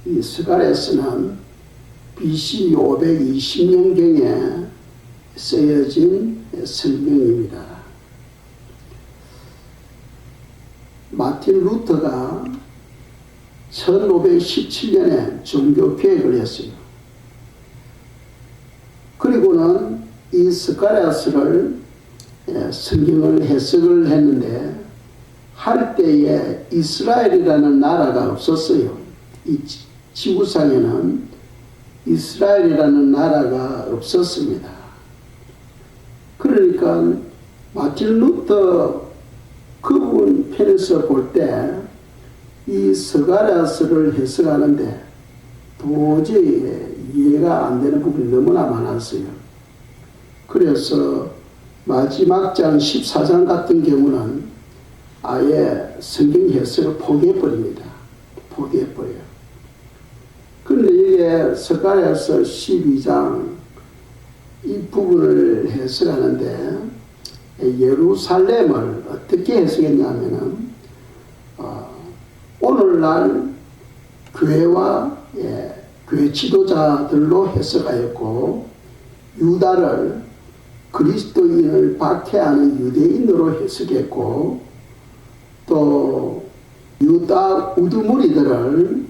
이 스가랴서는 BC 520년경에 쓰여진 성경입니다. 마틴 루터가 1517년에 종교개혁을 했어요. 그리고는 이 스가랴서를 성경을 해석을 했는데 할 때에 이스라엘이라는 나라가 없었어요. 이 지구상에는 이스라엘이라는 나라가 없었습니다. 그러니까 마틴 루터 그분 편에서 볼 때 이 스가랴서를 해석하는데 도저히 이해가 안 되는 부분이 너무나 많았어요. 그래서 마지막 장 14장 같은 경우는 아예 성경 해석을 포기해버립니다. 포기해버려요. 그런데 이게 스가랴서 12장 이 부분을 해석하는데 예루살렘을 어떻게 해석했냐면은 오늘날 교회와 교회 지도자들로 해석하였고 유다를 그리스도인을 박해하는 유대인으로 해석했고 또 유다 우두머리들을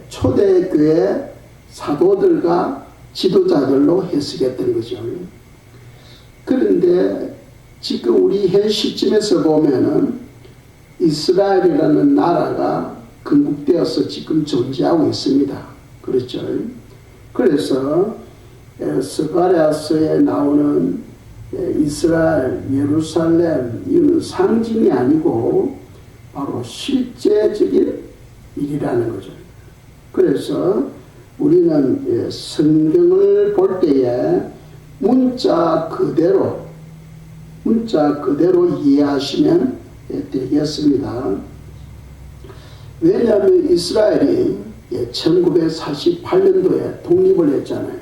초대교회 사도들과 지도자들로 해석했던 거죠. 그런데 지금 우리 현 시점에서 보면은 이스라엘이라는 나라가 건국되어서 지금 존재하고 있습니다. 그렇죠? 그래서 스가랴서에 나오는 이스라엘, 예루살렘 이는 상징이 아니고 바로 실제적인 일이라는 거죠. 그래서 우리는 성경을 볼 때에 문자 그대로 이해하시면 되겠습니다. 왜냐하면 이스라엘이 1948년도에 독립을 했잖아요.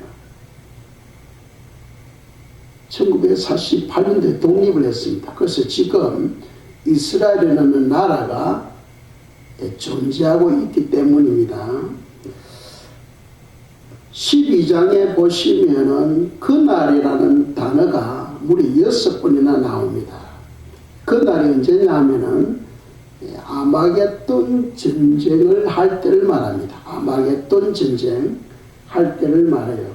1948년도에 독립을 했습니다. 그래서 지금 이스라엘이라는 나라가 존재하고 있기 때문입니다. 12장에 보시면은 그날이라는 단어가 무려 6번이나 나옵니다. 그날이 언제냐 하면은 아마겟돈 전쟁을 할 때를 말합니다. 아마겟돈 전쟁 할 때를 말해요.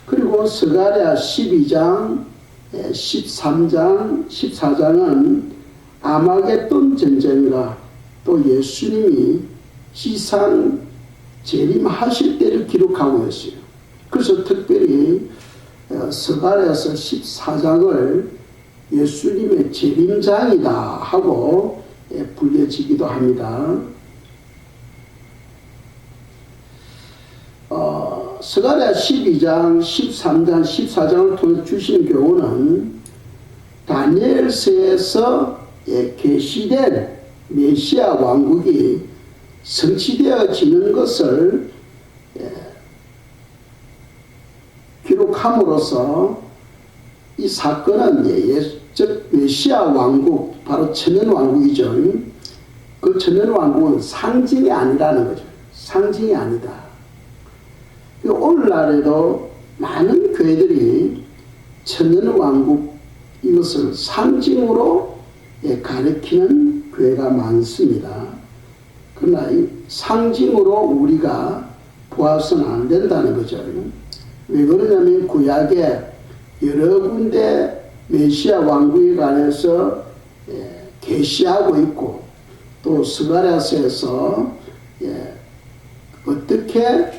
그리고 스가랴 12장, 13장, 14장은 아마겟돈 전쟁과 또 예수님이 지상 재림하실 때를 기록하고 있어요. 그래서 특별히 스가랴서 14장을 예수님의 재림장이다 하고 불려지기도 합니다. 스가랴 12장, 13장, 14장을 통해 주시는 교훈은 다니엘서에서 계시된 메시아 왕국이 성취되어지는 것을 기록함으로써 이 사건은 즉 메시아 왕국, 바로 천년왕국이죠. 그 천년왕국은 상징이 아니라는 거죠. 상징이 아니다. 오늘날에도 많은 교회들이 천년왕국 이것을 상징으로 가리키는 교회가 많습니다. 그러나 이 상징으로 우리가 보아서는 안 된다는 거죠. 왜 그러냐면 구약에 여러 군데 메시아 왕국에 관해서 계시하고 있고 또 스가랴서에서 어떻게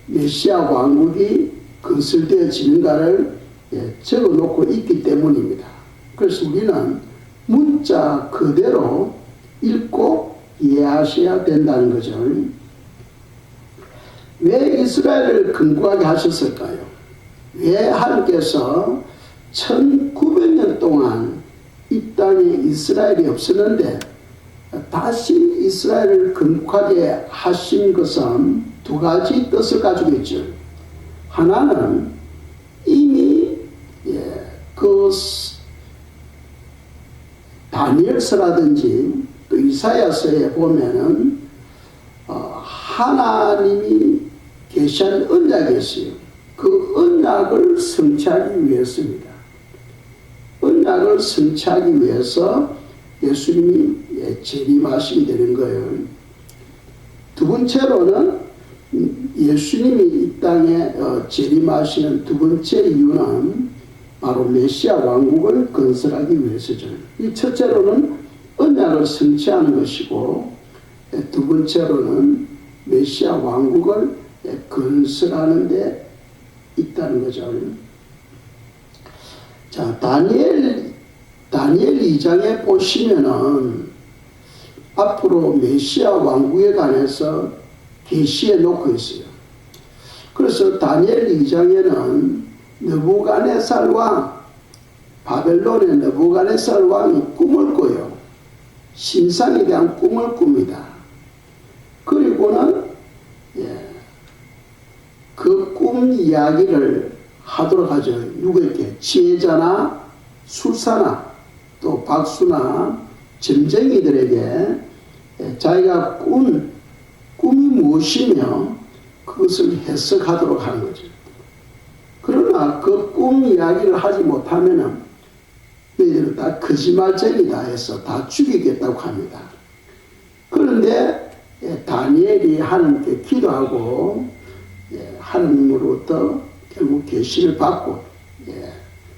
메시아 왕국이 건설되어지는가를 적어놓고 있기 때문입니다. 그래서 우리는 문자 그대로 읽고 이해하셔야 된다는 거죠. 왜 이스라엘을 건국하게 하셨을까요? 왜 하나님께서 1900년 동안 이 땅에 이스라엘이 없었는데 다시 이스라엘을 건국하게 하신 것은 두 가지 뜻을 가지고 있죠. 하나는 이미 그 다니엘서라든지 또 이사야서에 보면은 하나님이 계시한 언약이 있어요. 그 언약을 성취하기 위해서입니다. 언약을 성취하기 위해서 예수님이 재림하시게 되는 거예요. 두 번째로는 예수님이 이 땅에 재림하시는 두 번째 이유는 바로 메시아 왕국을 건설하기 위해서죠. 이 첫째로는 언약을 성취하는 것이고, 두 번째로는 메시아 왕국을 건설하는 데 있다는 거죠. 자, 다니엘 2장에 보시면은 앞으로 메시아 왕국에 관해서 계시해 놓고 있어요. 그래서 다니엘 2장에는 느부갓네살 왕, 바벨론의 느부갓네살 왕이 꿈을 꿔요. 신상에 대한 꿈을 꿉니다. 그리고는 그 꿈 이야기를 하도록 하죠. 누구에게? 지혜자나 술사나 또 박수나 점쟁이들에게 자기가 꿈이 무엇이며 그것을 해석하도록 하는 거죠. 그러나 그 꿈 이야기를 하지 못하면은 너희들은 다 거짓말쟁이다 해서 다 죽이겠다고 합니다. 그런데 다니엘이 하나님께 기도하고 하나님으로부터 결국 계시를 받고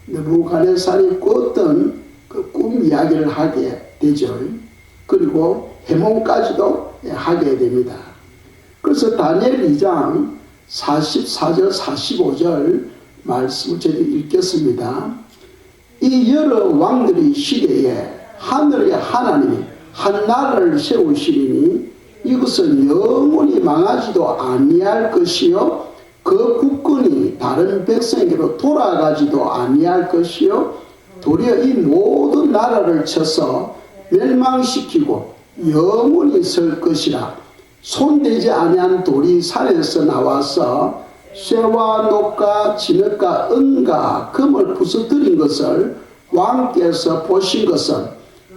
느부갓네살이 꿨던 그 꿈 이야기를 하게 되죠. 그리고 해몽까지도 하게 됩니다. 그래서 다니엘 2장 44절 45절 말씀을 저희들이 읽겠습니다. 이 여러 왕들의 시대에 하늘의 하나님이 한 나라를 세우시리니 이것은 영원히 망하지도 아니할 것이요 그 국권이 다른 백성에게로 돌아가지도 아니할 것이요 도리어 이 모든 나라를 쳐서 멸망시키고 영원히 설 것이라. 손대지 아니한 돌이 산에서 나와서 쇠와 녹과 진흙과 은과 금을 부서뜨린 것을 왕께서 보신 것은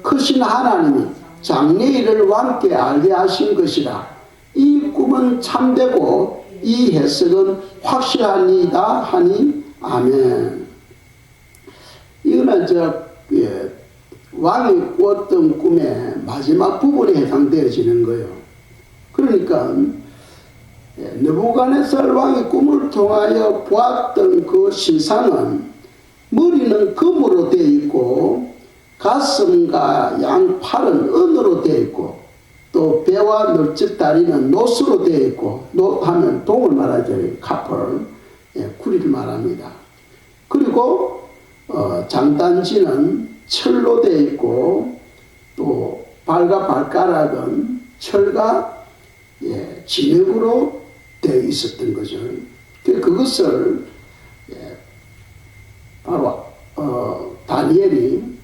크신 하나님이 장래일을 왕께 알게 하신 것이라. 이 꿈은 참되고 이 해석은 확실하니이다 하니 아멘. 이거는 왕이 꾸었던 꿈의 마지막 부분에 해당되어지는 거예요. 그러니까 느부갓네살 왕이 꿈을 통하여 보았던 그 신상은 머리는 금으로 되어 있고 가슴과 양팔은 은으로 되어 있고 또 배와 널찍 다리는 노스로 되어 있고, 노하면 동을 말하죠. 카펄, 구리를 말합니다. 그리고 장단지는 철로 되어 있고 또 발과 발가락은 철과 진흙으로 되어 있었던 거죠. 그것을 바로 다니엘이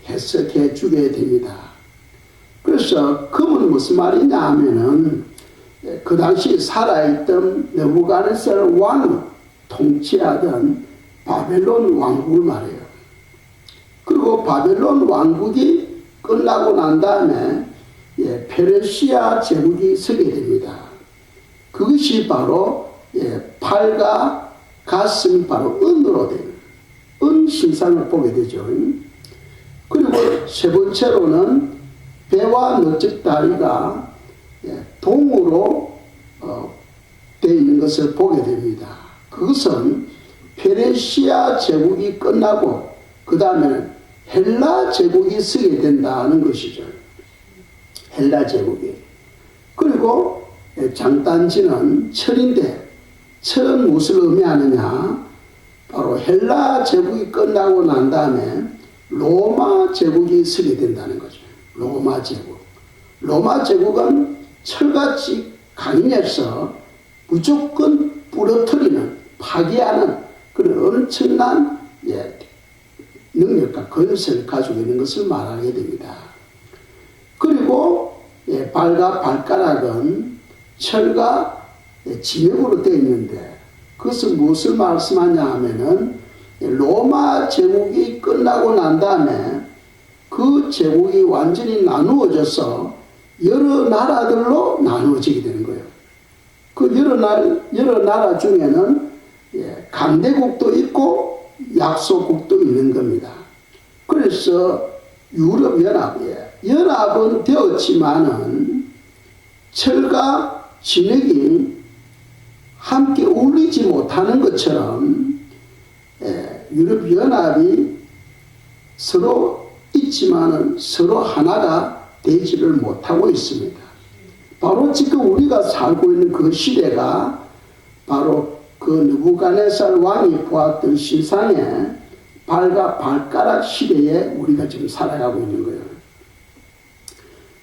해석해 주게 됩니다. 그래서 금은 무슨 말이냐 하면은 그 당시 살아있던 느부갓네살 왕이 통치하던 바벨론 왕국을 말해요. 그리고 바벨론 왕국이 끝나고 난 다음에 페르시아 제국이 서게 됩니다. 그것이 바로 팔과 가슴이 바로 은으로 된 은 신상을 보게 되죠. 그리고 세 번째로는 배와 너쪽 다리가 동으로 되어 있는 것을 보게 됩니다. 그것은 페르시아 제국이 끝나고 그 다음에는 헬라 제국이 서게 된다는 것이죠. 헬라 제국이. 그리고 장단지는 철인데 철은 무엇을 의미하느냐? 바로 헬라 제국이 끝나고 난 다음에 로마 제국이 서게 된다는 거죠. 로마 제국. 로마 제국은 철같이 강인해서 무조건 부러뜨리는, 파괴하는 그런 엄청난 능력과 권세를 가지고 있는 것을 말하게 됩니다. 그리고 발과 발가락은 철과 진흙으로 되어 있는데 그것은 무엇을 말씀하냐 하면은 로마 제국이 끝나고 난 다음에 그 제국이 완전히 나누어져서 여러 나라들로 나누어지게 되는 거예요. 그 여러 나라 중에는 강대국도 있고 약소국도 있는 겁니다. 그래서 연합은 되었지만은 철과 진흙이 함께 어울리지 못하는 것처럼 유럽연합이 서로 있지만은 서로 하나가 되지를 못하고 있습니다. 바로 지금 우리가 살고 있는 그 시대가 바로 그 느부갓네살 왕이 보았던 신상의 발가락 시대에 우리가 지금 살아가고 있는 거예요.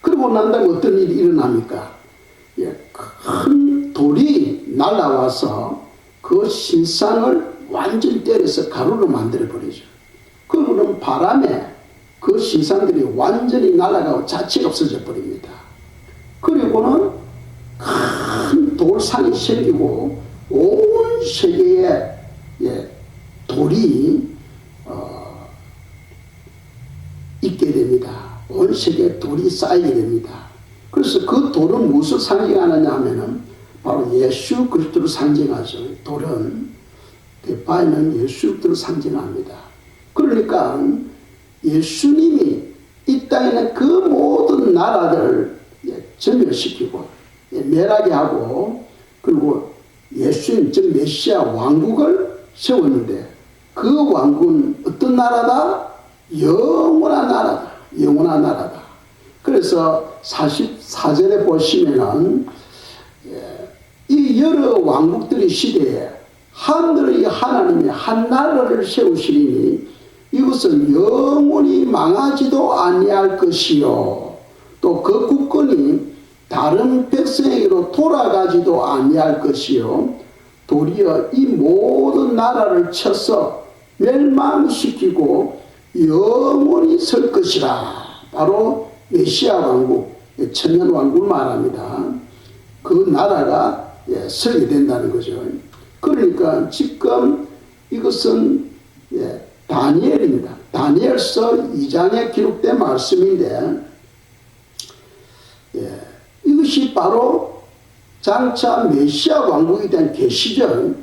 그러고 난 다음에 어떤 일이 일어납니까? 큰 돌이 날아와서 그 신상을 완전히 때려서 가루로 만들어버리죠. 그러고는 바람에 그 신상들이 완전히 날아가고 자체가 없어져 버립니다. 그리고는 큰 돌산이 생기고 온 세계에 돌이 있게 됩니다. 온 세계에 돌이 쌓이게 됩니다. 그래서 그 돌은 무엇을 상징하느냐 하면은 바로 예수 그리스도를 상징하죠. 돌은 바위는 예수 그리스도를 상징합니다. 그러니까 예수님이 이 땅에 있는 그 모든 나라들을 전멸시키고 멸하게 하고 그리고 예수님 즉 메시아 왕국을 세웠는데 그 왕국은 어떤 나라다? 영원한 나라다. 영원한 나라다. 그래서 44절에 보시면은 이 여러 왕국들의 시대에 하늘의 하나님이 한 나라를 세우시리니 이것은 영원히 망하지도 아니할 것이요 또 그 국권이 다른 백성에게로 돌아가지도 아니할 것이요 도리어 이 모든 나라를 쳐서 멸망시키고 영원히 설 것이라. 바로 메시아 왕국, 천년 왕국을 말합니다. 그 나라가 서게 된다는 거죠. 그러니까 지금 이것은 다니엘입니다. 다니엘서 2장에 기록된 말씀인데 이것이 바로 장차 메시아 왕국에 대한 계시죠.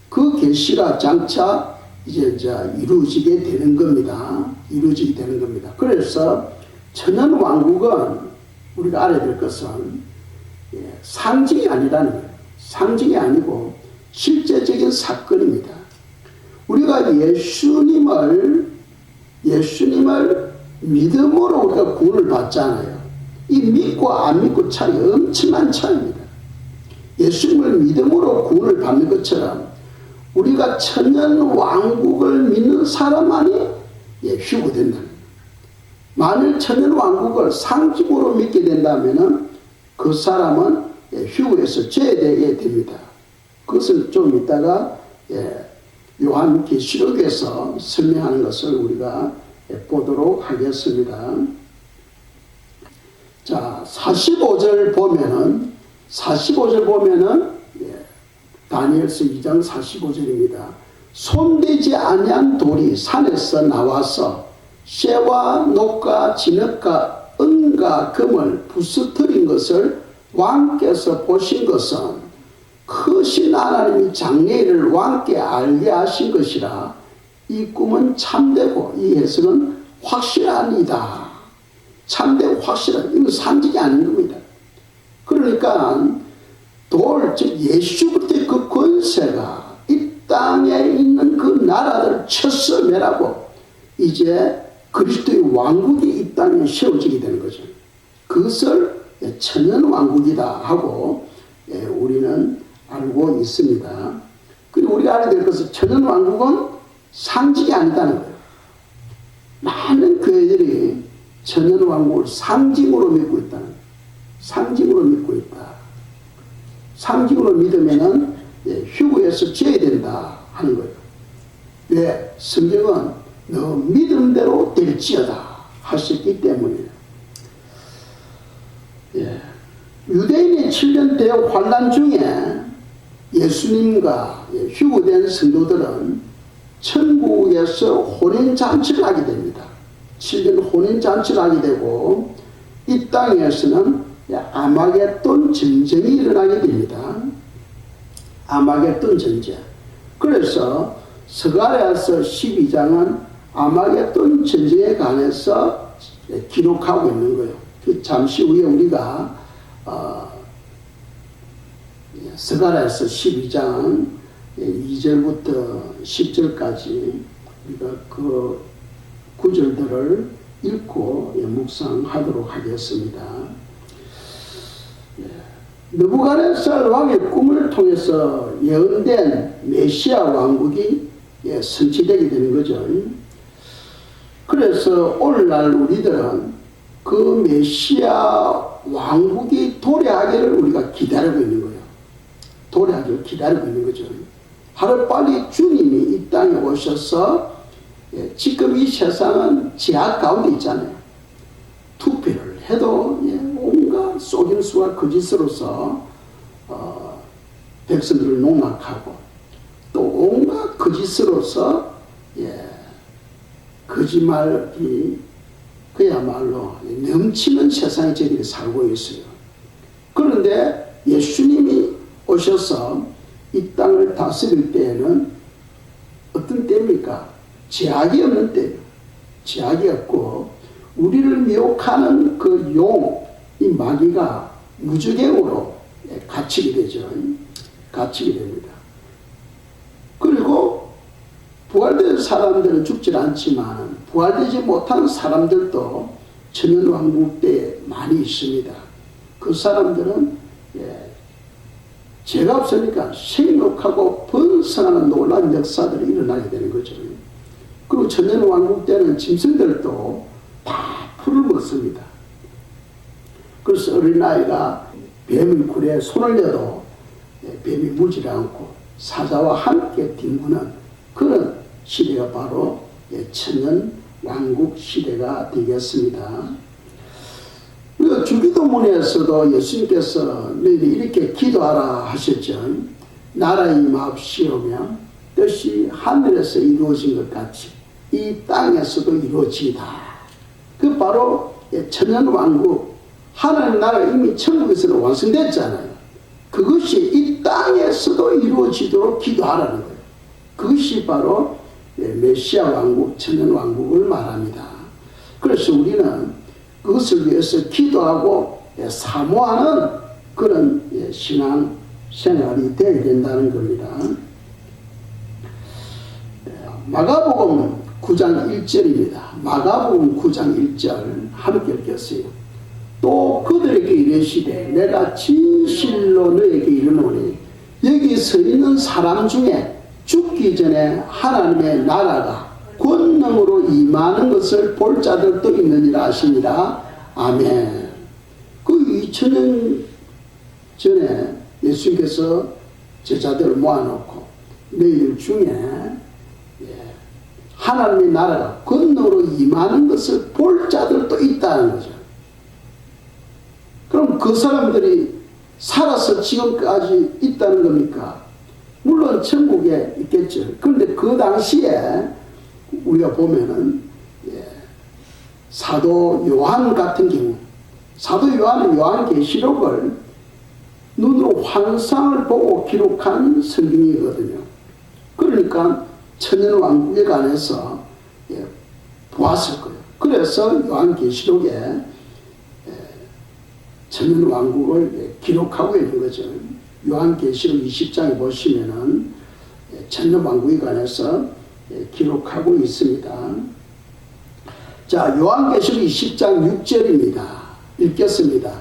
그 계시가 장차 이제 이루어지게 되는 겁니다. 이루어지게 되는 겁니다. 그래서 천년 왕국은 우리가 알아야 될 것은 상징이 아니라는 거예요. 상징이 아니고 실제적인 사건입니다. 우리가 예수님을 믿음으로 우리가 구원을 받잖아요. 이 믿고 안 믿고 차이 엄청난 차이입니다. 예수님을 믿음으로 구원을 받는 것처럼 우리가 천년 왕국을 믿는 사람만이 휴거된다는 거예요. 만일 천년 왕국을 상징으로 믿게 된다면 그 사람은 휴거에서 제외되게 됩니다. 그것을 좀 이따가 요한계시록에서 설명하는 것을 우리가 보도록 하겠습니다. 자, 45절 보면은 다니엘서 2장 45절입니다. 손대지 아니한 돌이 산에서 나와서 쇠와 녹과 진흙과 은과 금을 부수뜨린 것을 왕께서 보신 것은 크신 하나님이 장래일을 왕께 알게 하신 것이라. 이 꿈은 참되고 이 해석은 확실하니다. 참되고 확실한, 이건 상징이 아닌 겁니다. 그러니까 돌, 즉 예수 그리스도의 그 권세가 이 땅에 있는 그 나라들을 쳐서 멸하고 이제 그리스도의 왕국이 이 땅에 세워지게 되는 거죠. 그것을 천년 왕국이다 하고 우리는 알고 있습니다. 그리고 우리가 알아야 될 것은 천년 왕국은 상징이 아니다는 거예요. 많은 교회들이 천년 왕국을 상징으로 믿고 있다는 거예요. 상징으로 믿고 있다. 상징으로 믿으면은 휴거에서 제외된다 하는 거예요. 왜? 성경은 너 믿음대로 될지어다 하셨기 때문이에요. 유대인의 7년 대역 환란 중에 예수님과 휴거된 성도들은 천국에서 혼인잔치를 하게 됩니다. 7년 혼인잔치를 하게 되고 이 땅에서는 아마겟돈 전쟁이 일어나게 됩니다. 아마겟돈 전쟁. 그래서 스가랴서 12장은 아마겟돈 전쟁에 관해서 기록하고 있는 거예요. 잠시 후에 우리가 스가랴서 12장 2절부터 10절까지 우리가 그 구절들을 읽고 묵상하도록 하겠습니다. 느부갓네살 왕의 꿈을 통해서 예언된 메시아 왕국이 성취되게 되는 거죠. 그래서 오늘날 우리들은 그 메시아 왕국이 도래하기를 우리가 기다리고 있는 거예요. 도래하기를 기다리고 있는 거죠. 하루빨리 주님이 이 땅에 오셔서 지금 이 세상은 제약 가운데 있잖아요. 투표를 해도 온갖 속임수와 거짓으로서 백성들을 농락하고 또 온갖 거짓으로서 거짓말이 그야말로 넘치는 세상에 저희들이 살고 있어요. 그런데 예수님이 오셔서 이 땅을 다스릴 때에는 어떤 때입니까? 제약이 없는 때예요. 제약이 없고 우리를 미혹하는 그 용, 이 마귀가 무주갱으로 갇히게 되죠. 갇히게 됩니다. 그리고 부활된 사람들은 죽질 않지만 부활되지 못한 사람들도 천연왕국 때에 많이 있습니다. 그 사람들은 죄가 없으니까 생육하고 번성하는 놀라운 역사들이 일어나게 되는 거죠. 그리고 천연왕국 때는 짐승들도 다 풀을 먹습니다. 그래서 어린아이가 뱀의 굴에 손을 내도 뱀이 물지 않고 사자와 함께 뒹구는 그런 시대가 바로 천연왕국 시대가 되겠습니다. 주기도문에서도 예수님께서 너희들이 이렇게 기도하라 하셨죠. 나라의 임하옵시오며 뜻이 하늘에서 이루어진 것 같이 이 땅에서도 이루어지다. 그 바로 천연왕국, 하나님 나라가 이미 천국에서는 완성됐잖아요. 그것이 이 땅에서도 이루어지도록 기도하라는 거예요. 그것이 바로 메시아 왕국, 천연왕국을 말합니다. 그래서 우리는 그것을 위해서 기도하고 사모하는 그런 신앙 생활이 되어야 된다는 겁니다. 마가복음 9장 1절입니다. 마가복음 9장 1절 함께 읽겠어요. 또 그들에게 이르시되 내가 진실로 너에게 이르노니 여기 서 있는 사람 중에 죽기 전에 하나님의 나라가 권능으로 임하는 것을 볼 자들도 있느니라 하시니라. 아멘. 그 2000년 전에 예수님께서 제자들을 모아놓고 너희들 중에 하나님의 나라가 권능으로 임하는 것을 볼 자들도 있다는 거죠. 그럼 그 사람들이 살아서 지금까지 있다는 겁니까? 물론 천국에 있겠죠. 그런데 그 당시에 우리가 보면은 사도 요한 같은 경우, 사도 요한은 요한계시록을 눈으로 환상을 보고 기록한 성경이거든요. 그러니까 천연왕국에 관해서 보았을 거예요. 그래서 요한계시록에 천연왕국을 기록하고 있는 거죠. 요한계시록 20장에 보시면은 천연왕국에 관해서 기록하고 있습니다. 자, 요한계시록 20장 6절입니다. 읽겠습니다.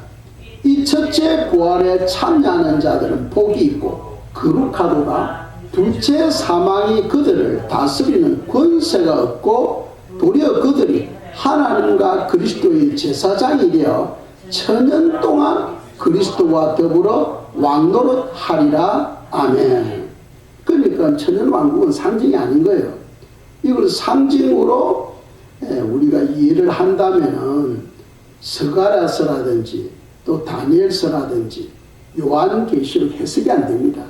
이 첫째 부활에 참여하는 자들은 복이 있고 거룩하도다. 둘째 사망이 그들을 다스리는 권세가 없고 도리어 그들이 하나님과 그리스도의 제사장이 되어 천년 동안 그리스도와 더불어 왕노릇하리라. 아멘. 그러니까 천연왕국은 상징이 아닌 거예요. 이걸 상징으로 우리가 이해를 한다면은 스가랴서라든지 또 다니엘서라든지 요한계시록 해석이 안 됩니다.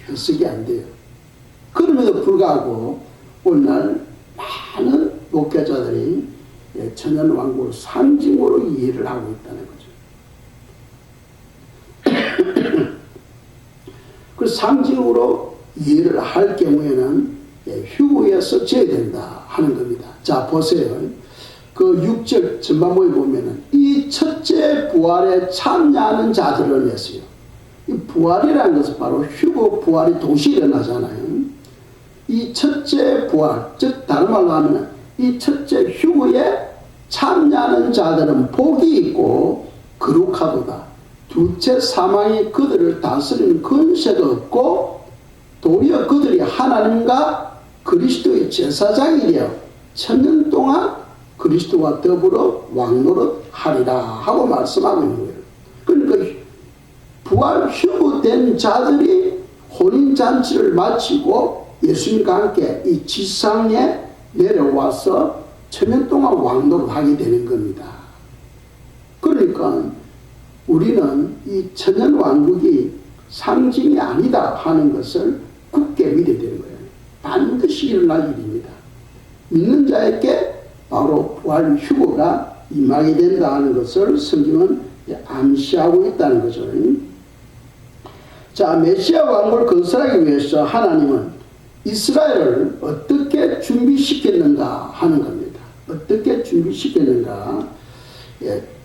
해석이 안 돼요. 그럼에도 불구하고 오늘날 많은 목회자들이 천연왕국을 상징으로 이해를 하고 있다는 거죠. 그 상징으로 이해를 할 경우에는 휴거에서 져야 된다 하는 겁니다. 자, 보세요. 그 6절 전반부에 보면은 이 첫째 부활에 참여하는 자들을 냈어요. 이 부활이라는 것은 바로 휴거 부활이 동시에 일어나잖아요. 이 첫째 부활, 즉 다른 말로 하면 이 첫째 휴거에 참여하는 자들은 복이 있고 거룩하도다. 둘째 사망이 그들을 다스리는 권세가 없고 도리어 그들이 하나님과 그리스도의 제사장이 되어 천년 동안 그리스도와 더불어 왕노릇 하리라 하고 말씀하고 있는 거예요. 그러니까 부활 휴거된 자들이 혼인잔치를 마치고 예수님과 함께 이 지상에 내려와서 천년 동안 왕노릇 하게 되는 겁니다. 그러니까 우리는 이 천년 왕국이 상징이 아니다 하는 것을 굳게 믿어야 되는 거예요. 반드시 일어날 일입니다. 믿는 자에게 바로 부활 휴거가 임하게 된다 하는 것을 성경은 암시하고 있다는 거죠. 자, 메시아 왕국을 건설하기 위해서 하나님은 이스라엘을 어떻게 준비시켰는가 하는 겁니다. 어떻게 준비시켰는가.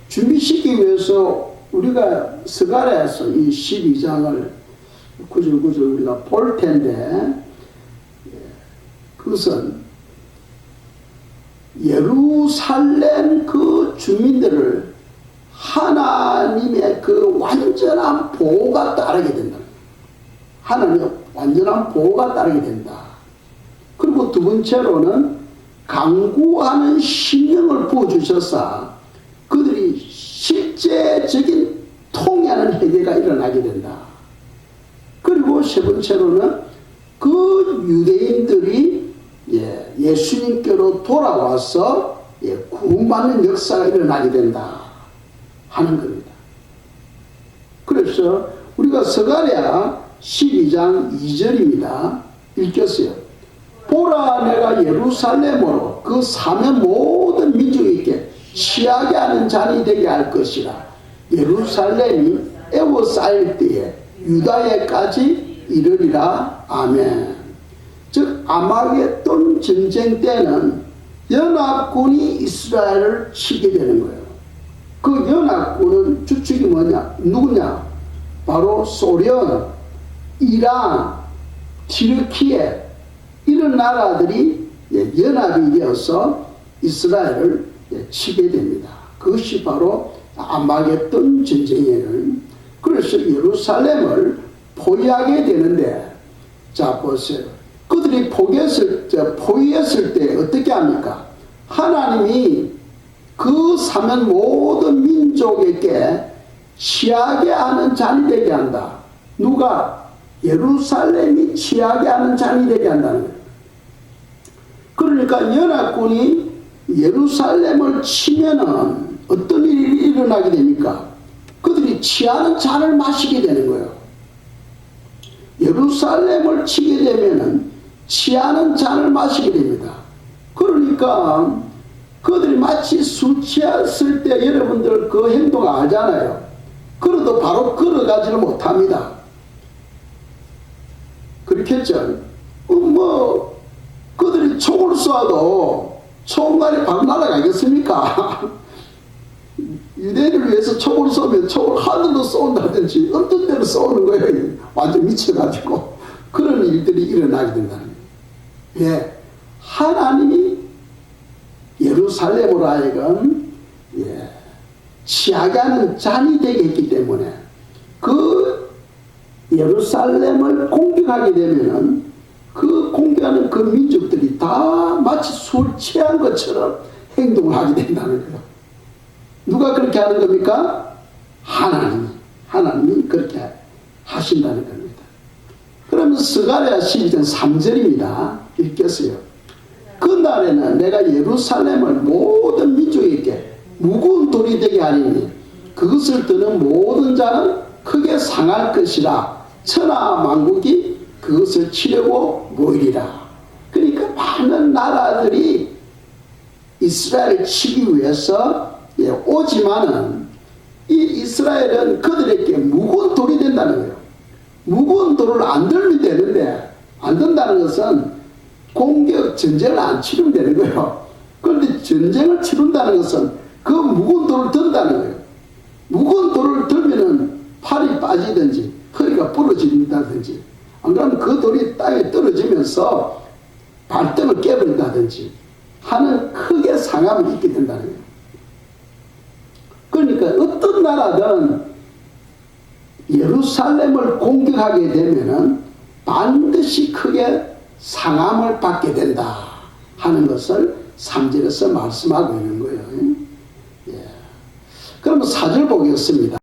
준비시키기 위해서 우리가 스가랴에서 이 12장을 구절구절 우리가 볼 텐데, 그것은 예루살렘 그 주민들을 하나님의 그 완전한 보호가 따르게 된다. 하나님의 완전한 보호가 따르게 된다. 그리고 두 번째로는 강구하는 심령을 부어주셔서 그들이 실제적인 통해하는 회개가 일어나게 된다. 그리고 세 번째로는 그 유대인들이 예수님께로 돌아와서 구원받는 역사가 일어나게 된다 하는 겁니다. 그래서 우리가 스가랴 12장 2절입니다. 읽겠어요. 보라, 내가 예루살렘으로 그 사면 모든 민족에게 취하게 하는 잔이 되게 할 것이라. 예루살렘이 에워싸일 때에 유다에까지 이르리라. 아멘. 즉 아마겟돈 전쟁 때는 연합군이 이스라엘을 치게 되는 거예요. 그 연합군은 주축이 뭐냐? 누구냐? 바로 소련, 이란, 튀르키예 이런 나라들이 연합이 되어서 이스라엘을 치게 됩니다. 그것이 바로 아마겟돈 전쟁이에요. 그래서 예루살렘을 포위하게 되는데, 자 보세요. 그들이 포위했을 때 어떻게 합니까? 하나님이 그 사면 모든 민족에게 취하게 하는 잔이 되게 한다. 누가? 예루살렘이 취하게 하는 잔이 되게 한다는 거예요. 그러니까 연합군이 예루살렘을 치면은 어떤 일이 일어나게 됩니까? 그들이 취하는 잔을 마시게 되는 거예요. 예루살렘을 치게 되면은 취하는 잔을 마시게 됩니다. 그러니까 그들이 마치 술 취했을 때 여러분들 그 행동 알잖아요. 그래도 바로 걸어가지를 못합니다. 그렇겠죠? 그들이 총을 쏴도 총알이 박 날아가겠습니까? 유대인을 위해서 총을 쏘면 총을 하늘로 쏜다든지 어떤 데로 쏘는 거예요. 완전 미쳐가지고 그런 일들이 일어나게 된다는 거예요. 예, 하나님이 예루살렘으로 하여금 취하게 하는 잔이 되게 했기 때문에 그 예루살렘을 공격하게 되면은 그 공격하는 그 민족들이 다 마치 술 취한 것처럼 행동을 하게 된다는 거예요. 누가 그렇게 하는 겁니까? 하나님이 그렇게 하신다는 겁니다. 그러면 스가랴 12장 3절입니다. 읽겠어요. 그날에는 내가 예루살렘을 모든 민족에게 무거운 돌이 되게 하리니 그것을 드는 모든 자는 크게 상할 것이라. 천하 만국이 그것을 치려고 모이리라. 그러니까 많은 나라들이 이스라엘을 치기 위해서 오지만은 이 이스라엘은 그들에게 무거운 돌이 된다는 거예요. 무거운 돌을 안 들면 되는데, 안 든다는 것은 공격, 전쟁을 안 치르면 되는 거예요. 그런데 전쟁을 치른다는 것은 그 무거운 돌을 든다는 거예요. 무거운 돌을 들면은 팔이 빠지든지 허리가 부러진다든지, 안 그러면 그 돌이 땅에 떨어지면서 발등을 깨버린다든지 하는 크게 상함을 입게 된다는 거예요. 그러니까 어떤 나라든 예루살렘을 공격하게 되면은 반드시 크게 상함을 받게 된다 하는 것을 3절에서 말씀하고 있는 거예요. 예. 그러면 4절 보겠습니다.